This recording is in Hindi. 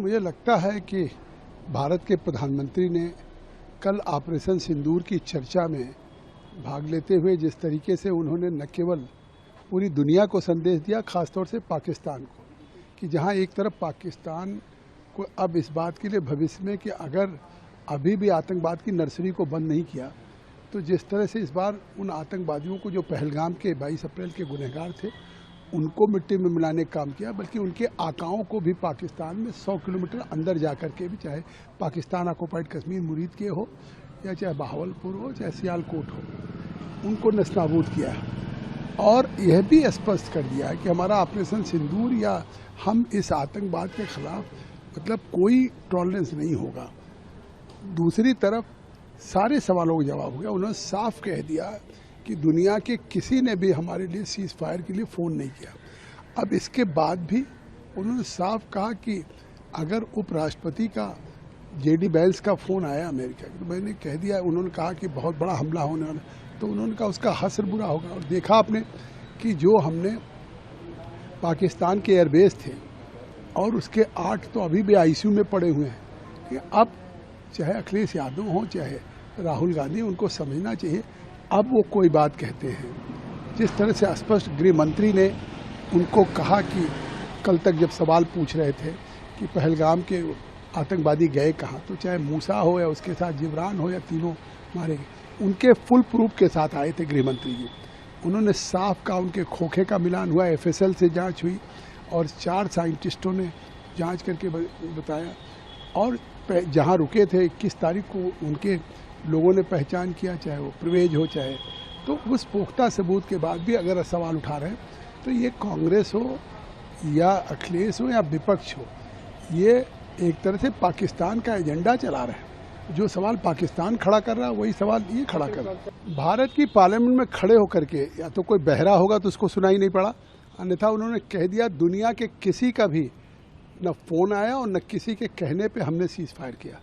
मुझे लगता है कि भारत के प्रधानमंत्री ने कल ऑपरेशन सिंदूर की चर्चा में भाग लेते हुए जिस तरीके से उन्होंने न केवल पूरी दुनिया को संदेश दिया, खासतौर से पाकिस्तान को, कि जहां एक तरफ पाकिस्तान को अब इस बात के लिए भविष्य में कि अगर अभी भी आतंकवाद की नर्सरी को बंद नहीं किया तो जिस तरह से इस बार उन आतंकवादियों को जो पहलगाम के 22 अप्रैल के गुनहगार थे उनको मिट्टी में मिलाने का काम किया, बल्कि उनके आकाओं को भी पाकिस्तान में 100 किलोमीटर अंदर जा कर के भी, चाहे पाकिस्तान ऑक्युपाइड कश्मीर मुरीद के हो या चाहे बहावलपुर हो चाहे सियालकोट हो, उनको नस्ताबूद किया है। और यह भी स्पष्ट कर दिया है कि हमारा ऑपरेशन सिंदूर या हम इस आतंकवाद के खिलाफ मतलब कोई टॉलरेंस नहीं होगा। दूसरी तरफ सारे सवालों का जवाब हो गया। उन्होंने साफ कह दिया कि दुनिया के किसी ने भी हमारे लिए सीज फायर के लिए फ़ोन नहीं किया। अब इसके बाद भी उन्होंने साफ कहा कि अगर उपराष्ट्रपति का जेडी वेंस का फ़ोन आया अमेरिका का, तो मैंने कह दिया, उन्होंने कहा कि बहुत बड़ा हमला होने वाला, तो उन्होंने कहा उसका हश्र बुरा होगा। और देखा आपने कि जो हमने पाकिस्तान के एयरबेस थे और उसके 8 तो अभी भी आईसीयू में पड़े हुए हैं, कि अब चाहे अखिलेश यादव हों चाहे राहुल गांधी, उनको समझना चाहिए अब वो कोई बात कहते हैं। जिस तरह से स्पष्ट गृह मंत्री ने उनको कहा कि कल तक जब सवाल पूछ रहे थे कि पहलगाम के आतंकवादी गए कहाँ, तो चाहे मूसा हो या उसके साथ जिब्रान हो या तीनों मारे गए, उनके फुल प्रूफ के साथ आए थे गृह मंत्री जी। उन्होंने साफ कहा उनके खोखे का मिलान हुआ, FSL से जांच हुई और 4 साइंटिस्टों ने जांच करके बताया, और जहाँ रुके थे 21 तारीख को उनके लोगों ने पहचान किया, चाहे वो प्रवेज हो चाहे, तो उस पुख्ता सबूत के बाद भी अगर सवाल उठा रहे हैं तो ये कांग्रेस हो या अखिलेश हो या विपक्ष हो, ये एक तरह से पाकिस्तान का एजेंडा चला रहे हैं। जो सवाल पाकिस्तान खड़ा कर रहा है वही सवाल ये खड़ा कर रहा है। भारत की पार्लियामेंट में खड़े होकर के, या तो कोई बहरा होगा तो उसको सुनाई नहीं पड़ा, अन्यथा उन्होंने कह दिया दुनिया के किसी का भी न फ़ोन आया और न किसी के कहने पे हमने सीज फायर किया।